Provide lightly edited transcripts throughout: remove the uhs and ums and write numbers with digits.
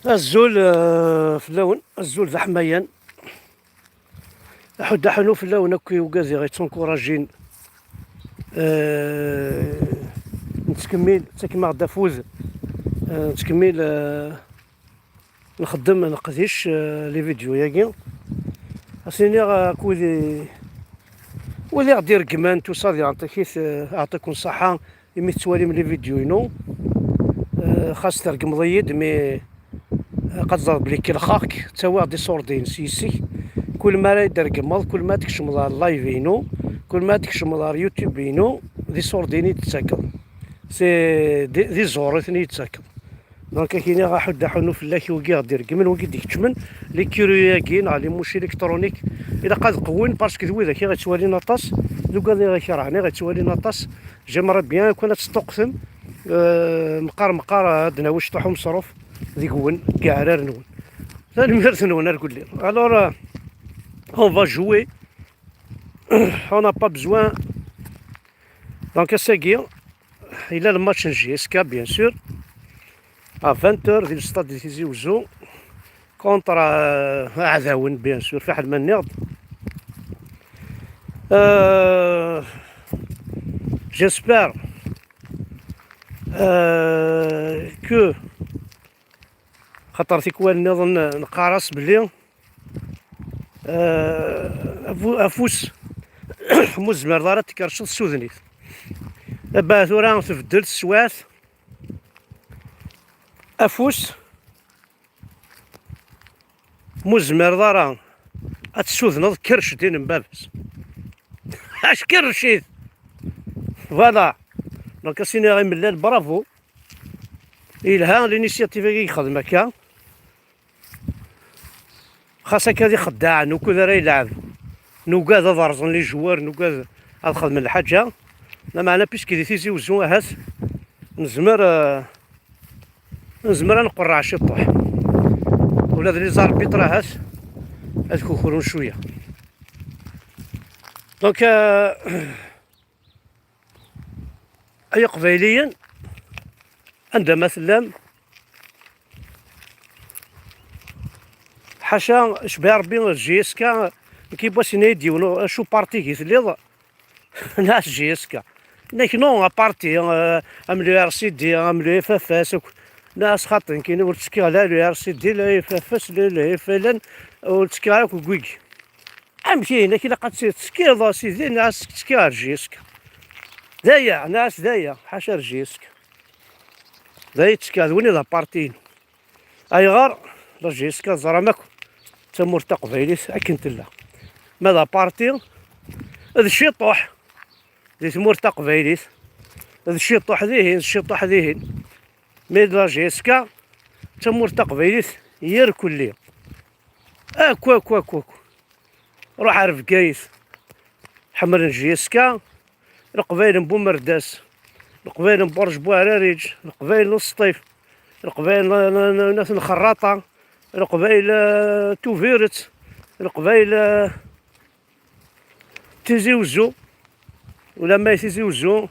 الزول في اللون الزول ذا حميان حد حنو في اللون هكا وكازي غيتونكوراجين نتكمل كيما غدا فوز نتكمل نخدم ما نقديش لي فيديو ياكي اسيني كودي ولي غادي يرقمان توصل يعطيك يعطيكم الصحة يمي توالي من لي فيديو ينو خاص ترقم ضيد مي قد ضرب بلي كي الخاك تا هو غادي يصوردين سيسي كل ما لا يدرقم كل ما تكشم اللايف ينو كل ما تكشم اليوتيوب ينو دي صورديني تتساكل سي دي زورتني يتساكل دونك كاينين غا حد حنو في الله كي غادي يرقمن وكي ديكتمن لي كيروياكين على موشي الكترونيك الا قاد قوين باسكو ذوي كي غتوالي نطاس دوكا اللي غيكرهني غتوالي نطاس جمرة بيان كون تستقسم مقار عندنا واش طاحو مصروف ذي قون كاع راه نون ثاني ميرت نون نقول لي الوغ اون فا جوي اون ا با بزوان دونك ساكي الى الماتش نجي اسكا بيان سور ا 20 ديال الستاد ديال تيزي وزو كونتر عداون بيان سور في حد ما نيض جيسبر كو خاطر تيكوال نظن نقارص بلي افوس مزمر دارا تكرشط السودنيت دابا ثورا تبدل السوات افوس مزمر دارا اتسوذنض كرش دين مبابس اش كرشيت فوالا دونك سيني غي ملال برافو إلها لينيسياتيف كي يخدم هكا خاص هكا خداع نوكو راه يلعب نوكا هذا ضرزن لي جوار نوكا هاد خدم الحاجة لا معنا بيسكي دي تيزي وزو هات نزمر نقرع شي طوح ولاد لي زار بيطرا هات هاد كوكورون شوية دونك أي قبيليا عندما مثلا حاشا شبه ربي جيسكا كيبغي يديونو شو بارتي كيثليض ناس جيسكا لكن نو بارتي ام لو ار سي دي ام لو اف اف اس ناس خاطرين كاين ورتسكي على لو ار سي دي لا اف اف اس لا اف ال ورتسكي على كوكويك امشي هنا كي لقات تسكي سيدي ناس تسكي جيسكا دايا ناس دايا حاشا رجيسكا دايا تسكادوني ذا بارتين اي غار رجيسكا زرامكو تمور تقبيليس اكنت لا ماذا بارتين هذا الشي طوح ذي تمور تقبيليس هذا الشي طوح ذيهن الشي طوح ذيهن ميد رجيسكا تمور تقبيليس يركل لي اكو اكو اكو اكو روح عرف كايس حمر جيسكا القبايل بومرداس القبايل برج بوعراريج القبايل نص طيف القبايل ناس الخراطة القبايل توفيرت القبايل تيزي وزو ولا ما تيزي وزو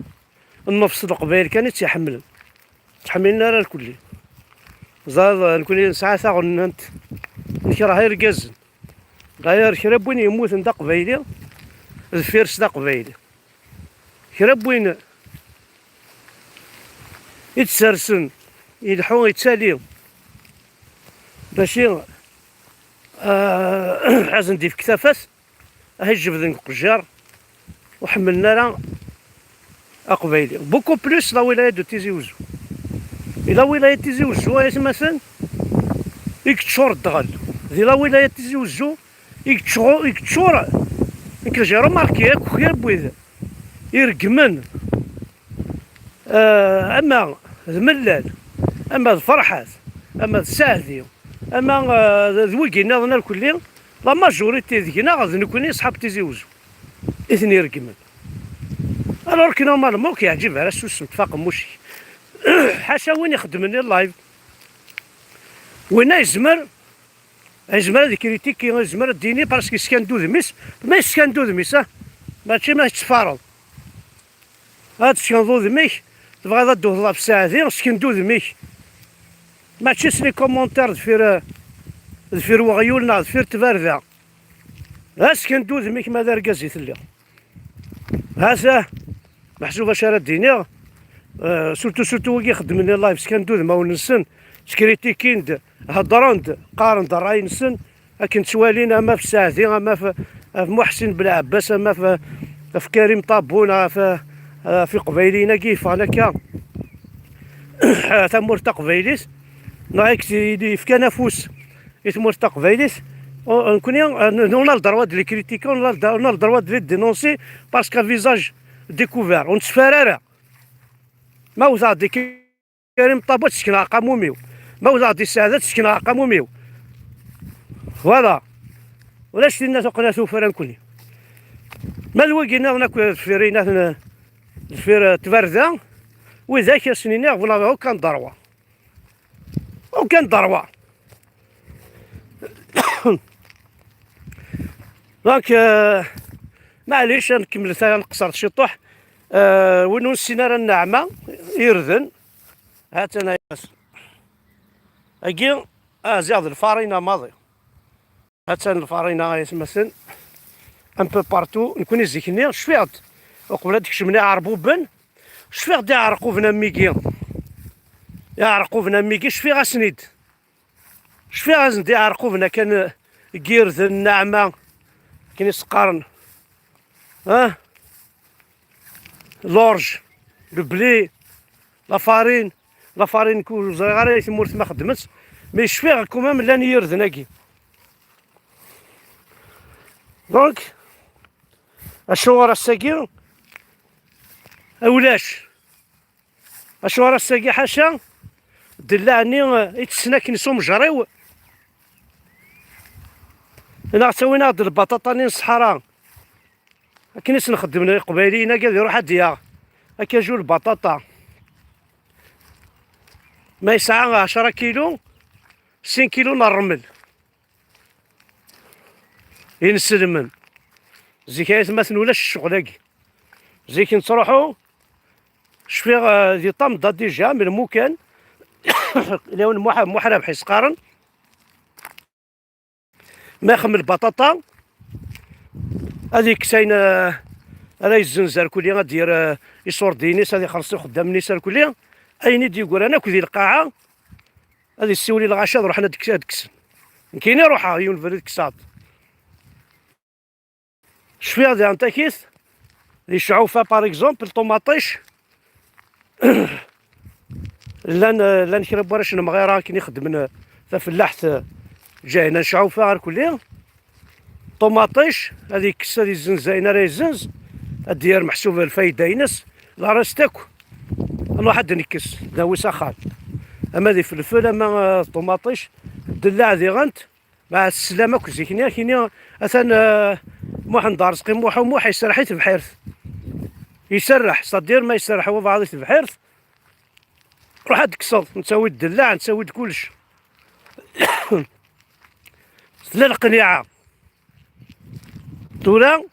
النفس القبايل كانت تحملنا راه الكلي زاد الكلي ساعة ثاغن انت نكره غير كازن غير شرب وين يموت نتا قبايلي الفيرس دا قبايلي شرب وين يتسرسن يلحو يتساليو باشي عايز ندير في كتافاس هاي جبدن قجار وحملنا راه اقبايلي بوكو بلوس لا ولايه دو تيزي وزو الى ولايه تيزي وزو مثلا يكتشور الدغل ذي لا ولايه تيزي وزو يكتشور يكرجع ماركي ياك خير بويذا يرقمن اما الملال اما الفرحات اما الساهدي اما ذويكي ناضنا الكلي لا ماجوريتي ديكنا غادي نكوني صحاب تيزي وزو اثنين يرقمن الوغ كي نورمالمون كيعجبها راه سوس متفاق موشي حاشا وين يخدمني اللايف وين يزمر هذيك كريتيك يزمر ديني باسكو يسكن دودميس ما يسكن دودميس ماشي ما يتفارض هاد سكن دودميك تبغى دوض في الساعه ذي سكن دودميك ما تشيس لي كومونتير دفير وغيولنا دفير تباردا اسكن دوز ميك ماذا رقازي ثلي هذا محسوب اش راه الدنيا. سورتو وكي خدمني لايف سكان دوز ما ونسن سكريتيكين هضروند قارن راي نسن لكن توالين اما في ساعتين اما في محسن بالعباس اما في كريم طابون في قبيلينا كيف هكا ثمور تقبيليس نايك في كنافوس يثمور تقبيليس نكون نونا الدروا ديال الكريتيكا ونونا الدروا ديال دينونسي باسكو فيزاج ديكوفير ونتفرارا ما وزا دي كريم طابوت تسكن قاموميو ما وزا دي السعادة تسكن قاموميو فوالا ولا شتي الناس وقنا سوفران كلي ما الوقينا ناكل فيرينا فير تبرزا وذاك سنينا فوالا هو كان ضروة دونك معليش نكمل ثاني نقصر شي طوح. وين نسينا راه النعمة يردن هات انا اكي زاد الفارينة ماضي هات الفارينة يتمثل ان بو بارتو نكون زيكني شفيغ وقبل هاديك شمني عربوبن شفيغ دي عرقوفنا ميكي يعرقوفنا ميكي شفيغ اسنيد شفيغ دي عرقوفنا كان كيرد النعمة كاين سقارن لورج لو بلي لافارين كل صغيره تمورت ما خدمت مي شفيغ كومام لان يردناكي دونك اشنو راه الساكي اولاش اشنو راه الساكي حاشا دلعني يتسنى كنسو مجريو انا سوينا هاد البطاطا نين الصحراء كنيس نخدم قبيلينا قال يروح هاديا هكا جو البطاطا ما يسعى 10 كيلو 5 كيلو نرمل ينسلمن زيك مثلا ولا الشغلاكي زيك نتروحو شفيغ دي طمضة ديجا من المكان لون محرم حيس قارن ما يخمل البطاطا هذيك ساين راه يزنزر كلي غادير يصور دينيس هذه خلصو خدام نيسان كلي اين يدي يقول انا كذي القاعه هذه السولي الغاشا نروح انا دكس كاين يروحها يون فريد كسات شفي هذا انت كيس لي شعوفه باغ اكزومبل طوماطيش لان كرب ورا شنو مغيره كي نخدم فلاحت جاي هنا شعوفه غير كلي طوماطيش هذه كسه هذه الزنزاينه راه يزنز الديار محسوبه الفايده ينس لا راس تاكل الواحد نكس داوي سخان اما ذي فلفل اما طوماطيش الدلاع ذي غنت مع السلامه كوزيكنيا كينيا اثن موح ندارس موح يسرح يتبحيرث يسرح صدير ما يسرح هو بعض يتبحيرث روح هاد كسل نسوي الدلاع نسوي كلش لا القنيعه دولا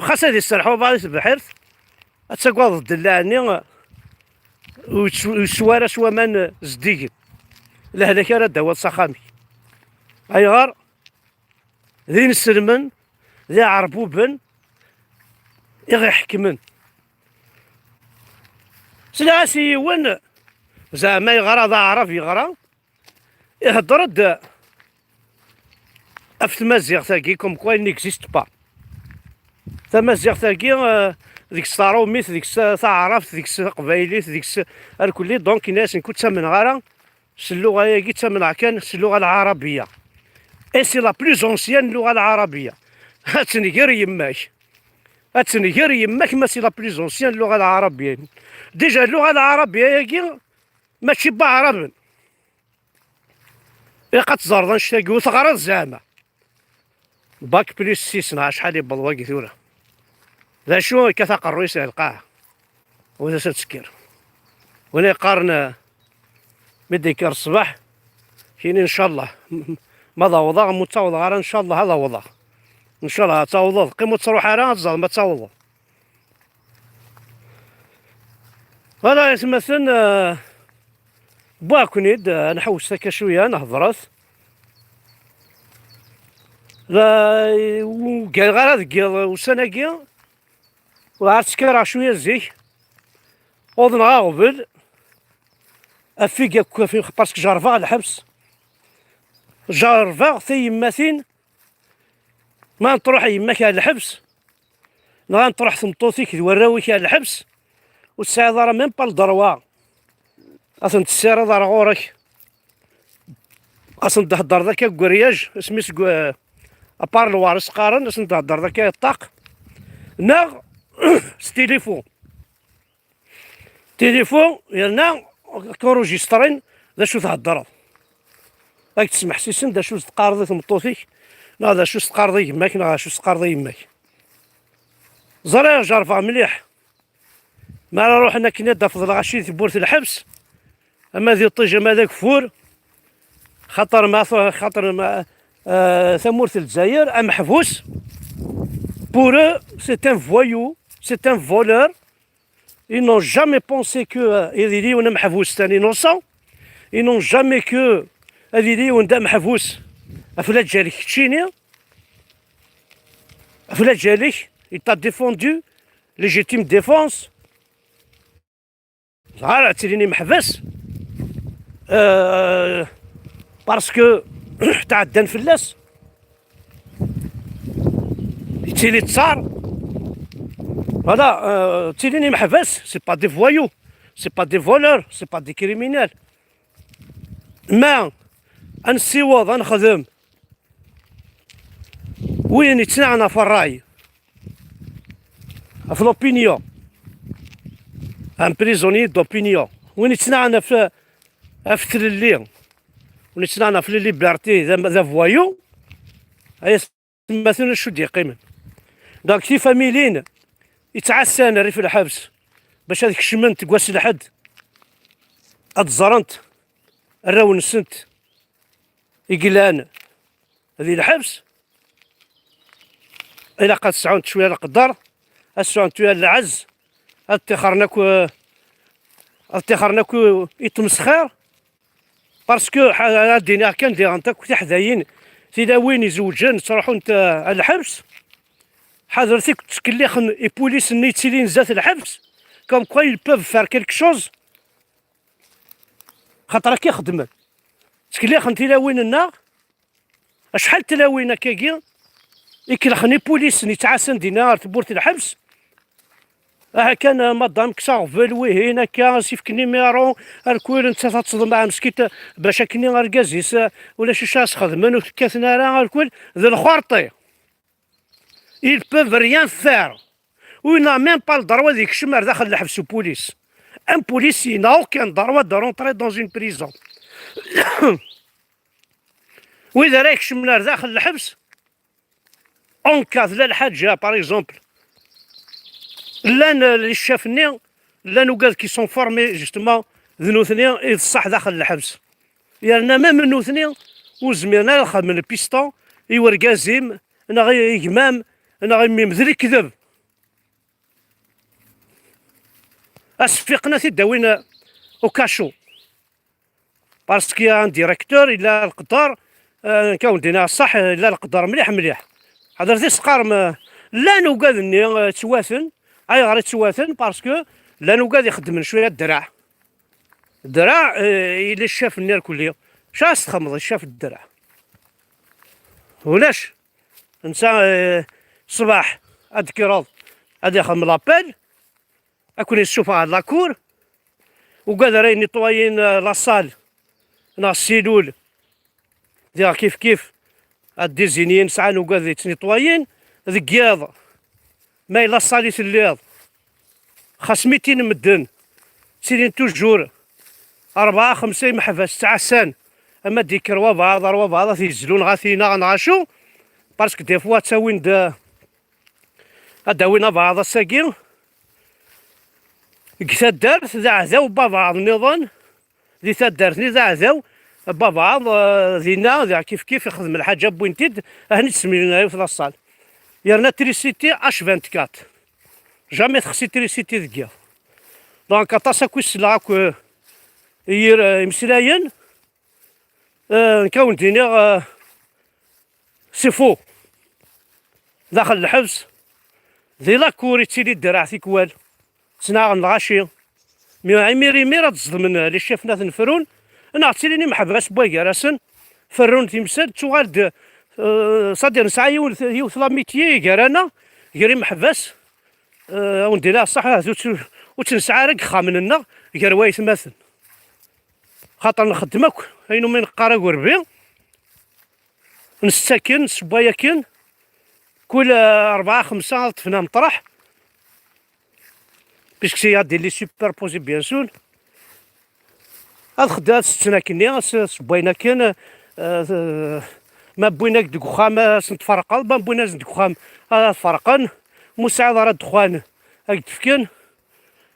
خاص هادي يسرحو بعض يتبحيرث اتساقواض الدلاعني وسوارا سوا من زديق لا هذاك راه دوا صخامي ايغار ذي نسلمن ذي عربوبن يغي حكمن سلاسي ون زعما يغرا ذا عرف يغرا يهضر في المزيغ ثاكي كوم كوا نيكزيست با تمازيغ ثاكي ديك الصاروميت ديك تعرف ديك قبايليت ديك الكلي دونك الناس نكون تسمن غارة اللغه هي تسمن كان اللغه العربيه اي سي لا بلوز اونسيان اللغه العربيه هاتني غير يماك ما سي لا بلوز اونسيان اللغه العربيه ديجا اللغه العربيه هي ماشي بعرب قد زرضن شتاقي وثغرات زعما باك بليس 6 شحال يبل واقي ثوره ذا شو كثق الرئيس القاع وذا ستسكر وانا يقارن مديكر الصباح كاين ان شاء الله ماذا وضع متعوض غير ان شاء الله هذا وضع ان شاء الله تعوض قيمه تروح على الزلمه ما تعوض انا مثلا باكونيد نحوس هكا شويه نهضرات لا وكاع غير هذيك وسناكي وعرفت كرا شويه زيك وضنا غبل افيك في باسكو جارفا الحبس جارفا في يماثين ما نطروح يماك على الحبس نغا نطروح ثمطوثيك وراويك على الحبس والساعة راه ميم با الدروا اصلا تسير دار غورك اصلا تهضر ذاك كورياج سميت ابار الوارس قارن اصلا تهضر ذاك الطاق ناغ تليفون يالنا كونجيسترين ذا شو تهضر راك تسمح سيسن ذا شو تقارضي ثمطوثيك نا ذا شو تقارضي يماك نا شو تقارضي يماك زرير جارفا مليح ما نروح انا كي ندا فضل غاشي في بورت الحبس اما ذي الطيجه ما ذاك فور خاطر ما ثمورة الجزائر محبوس بور سي ان فويو سي ان فولور ils n'ont jamais pensé que يديري وانا محبوس ثاني نوصا ils n'ont jamais que يديري وندا محبوس افلا جالك تشيني افلا جالك il t'a défendu légitime défense زعما تيريني محبس باسكو تعدى نفلاس تيلي تصار هذا تيريني محبس سي با دي فوايو سي با دي فولور سي با دي كريمينال ما نسيوض نخدم وين يتنعنا في الراي في لوبينيون ان بريزوني دوبينيون وين يتنعنا في تللي وين يتنعنا في ليبرتي ذا فوايو هيا مثلا شو دي قيمن دونك كي فاميلين يتعسان ريف الحبس باش هذيك الشمنت كواس لحد اتزرنت الراون سنت يقلان هذه الحبس الى قد سعونت شويه القدر السعونت شويه العز اتخرناكو يتمسخر باسكو دينا كان دير انت كنت حذاين تيدا وين يزوجن تروحوا انت الحبس حضرتك تكليخن اي بوليس نيتيلين زات الحبس كوم كوا يل بوف فار كيلك شوز خاطر كي خدمت تكليخن تلاوين النار شحال تلاوين كاكي يكلخني بوليس نيتعاسن دينار تبورت الحبس كان مدام كسا فالوي هنا كا سيفك نيميرو الكل انت تصدم مع مسكيت باش كني غاركازيس ولا شي شاس خدمن وكاثنا راه الكل ذا الخرطي ils peuvent rien faire ou il n'a même pas le droit ديك الشمر داخل الحبس بوليس un policier n'a aucun droit de rentrer dans une prison واذا راك شمر داخل الحبس اون كاث لا الحاجه باغ اكزومبل لان اللي شافني لان وقال كي سون فورمي جوستومون ذنوثني يصح داخل الحبس يعني ما من نوثني وزميرنا الخدم من البيستون يوركازيم انا غير يجمام انا غير مذري كذب اسفقنا تداوينا وكاشو باسكو ان ديريكتور الا القدر كون دينا صح الا القدر مليح مليح حضرتي سقار لا نوقادني توافن اي غير توافن باسكو لا نوقاد يخدم شويه الدرع الا شاف النار كليه شاس تخمض شاف الدرع ولاش انسى صباح اذكر هذا يخدم لابيل اكون يشوفها على لاكور وقال راهي نيطوايين لاصال نا السيلول ديال كيف الديزينيين ساعه وقال تنيطوايين ذكياض ما الا صاليت الليض خاص 200 مدن سيرين توجور 4 5 محبس تاع سان اما ديك روا بعض تيزلون غاثينا غنعاشو باسكو دي فوا تاوين داوينا بعض الساكين كتا دارت ذا عذاو بعض النظام ذي تدارتني ذا عذاو بعض ذينا ذا كيف يخدم الحاجه بوينتيد هني تسمينا في لاصال يرنا تريسيتي اش 24 جامي تخسي تريسيتي ذكيا دونك اطاسا كويس يير يمسلاين نكون دينيغ سيفو داخل الحبس ذي لاكوري تيلي الدرع تيكوال تسناغ الغاشي ميري ميرا تظلمن لي شافنا تنفرون انا عرفتيني محبس بواكا راسن فرون تيمسال توغال صادي نسعى يوث لا ميتيي كارانا كيري محبس ونديرها صح وتنسعى راك خامننا كير وايث مثل خاطر نخدمك اينو من قرا وربي نستكن سبايا كن كل 4-5 طفنا مطرح بيسك سي دير لي سوبر بوزي بيان سور هاد خدات ستنا كني سباينا كان ما بويناك ديك وخام سنتفرقا ما بويناش ديك وخام فرقا مساعد راه الدخان هاك تفكن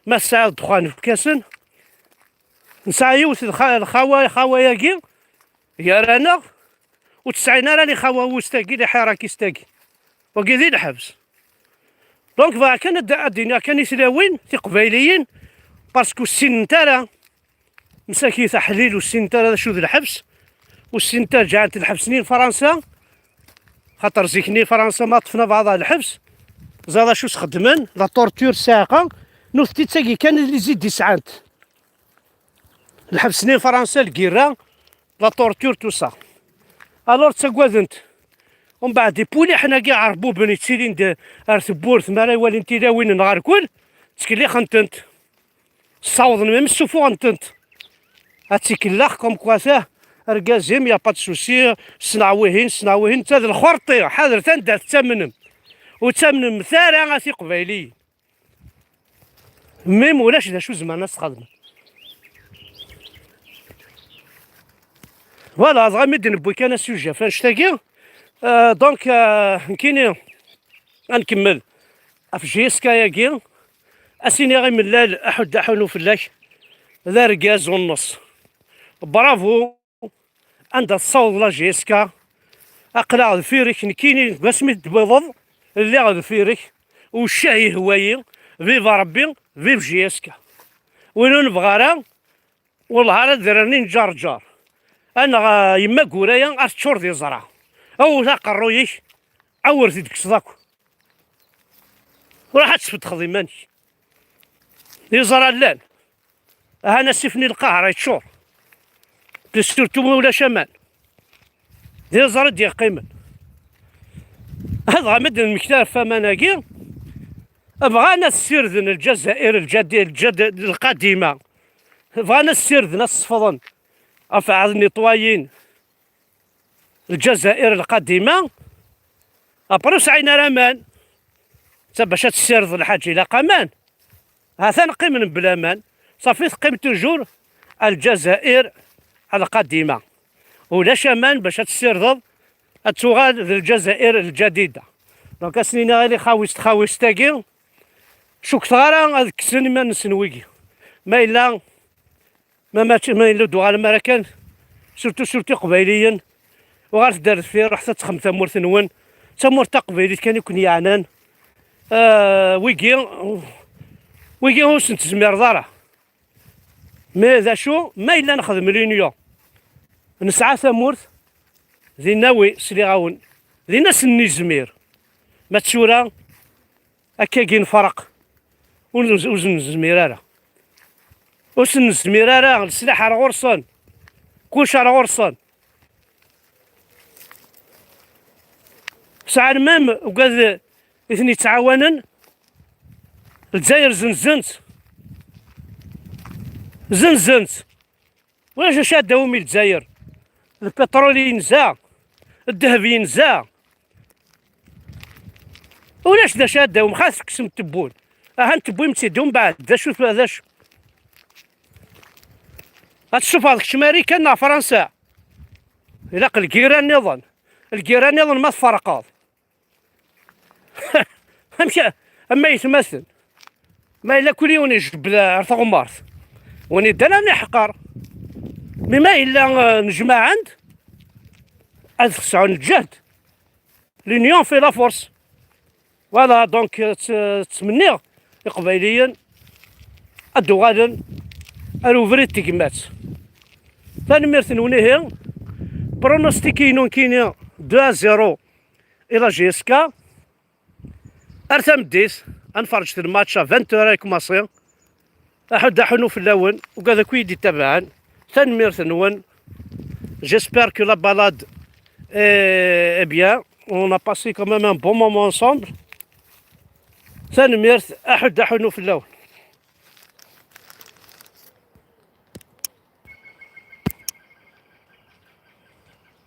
ما ساعد الدخان في كاسن نسعيو الخوايا كي يا رانا وتسعينا راني خوا وستاكي لي حراكي ستاكي وكذي الحبس دونك كان الدنيا كان يسلاوين في قبايليين باسكو السن تاعنا مساكي تحليل والسن تاعنا شو ذا الحبس والسن تاع جعلت الحبس سنين فرنسا خاطر زيكني فرنسا ما طفنا بعضها الحبس زادا شو خدمن لا طورتور ساقه نوثتي تاكي كان اللي يزيد يسعانت الحبس سنين فرنسا الكيرا لا طورتور تو سا الور تسكوازنت ومن بعد دي بولي حنا كاع عربو بني تسيلين ارثبورث مالا والي انتي داوين نهار كل تسكلي خنتنت صاوض ميم السوفو غنتنت هاتيكلاخ كوم كواساه ركازيم يا با سوسي صنعوهين تا الخرطي حاضر تندار تامنم وتامنم ثارا غاسي قبايلي ميم ولاش دا شو زمان ناس تخدم فوالا غامدن بوي كان سوجا فنشتاقي دونك كاينين غنكمل في جيسكا كي اسيني غير من الليل احد احونو فلاك ذا ركاز ونص برافو عندها الصوت لا جيسكا اقلع الفيريك كاينين باش متبيض اللي غاد الفيريك والشاي هوايي فيفا ربي فيف جيسكا وين نبغى راه والله راه دراني نجار انا يما كورايا ارتشور دي زرع او ذا قرويك عورت ديك صداك وراح تسفد خضيمانك دي زرع لان انا سيفني القهر يتشور بلستورتو ولا شمال دي زرع ديال قيمن هذا غامد المكتار فماناكي بغانا السردن الجزائر الجد القديمه بغانا السردن الصفضن افعال النطوايين الجزائر القديمه ابروس عين رامان باش تسرد الحاج الى قمان هذا نقيم بلا مان صافي تقيم توجور الجزائر القديمه ولا شمان باش تسرد التغال الجزائر الجديده دونك سنينا غير خاويست تاكي شوك ثغرا هذيك السن ما نسنويكي ما الا ما الا دوغا المراكن سورتو قبايليا وغار دارت فيه رحت تخم ثمور ثنون ثمور تقبيلي كان يكون يعنان ويجي هو سنت زمير دارا مي ذا شو ما الا نخدم لينيو نسعى ثمورث ذي ناوي سليغاون ذي ناس النزمير ما تشورا هكا كاين فرق وزن زميرارا وسن زميرارا السلاح راه غرصان كلشي راه غرصان ساعة المام وقال اثني تعاونن الجزائر زنزنت واش شادة ومي الجزائر البترول ينزا الذهب ينزا ولاش دا شادة ومخاص كسم التبون نتبوي متيدهم بعد دا شوف هذا شو غتشوف هذاك الشماري كان فرنسا إلا الكيران نظن ما تفرقاض اما يتمثل ما الا كل يوم يجب عرف غمارث وني دانا نحقر مما الا نجمع عند خصنا الجهد لونيون في لا فورس فوالا دونك تمنيغ قبايليا ادو غادا اروفريت تيكمات. تنميرت نونيه برونوستيكينون كينيا 2-0 الى جي اس كا. ارثم ديس انفرج في الماتش 20 كوماسي احد حنو في اللون وكذا كويدي تبعا. تنميرت نون j'espère que la balade est bien. On a passé quand même un bon moment ensemble. تنميرت احد حنو في اللون.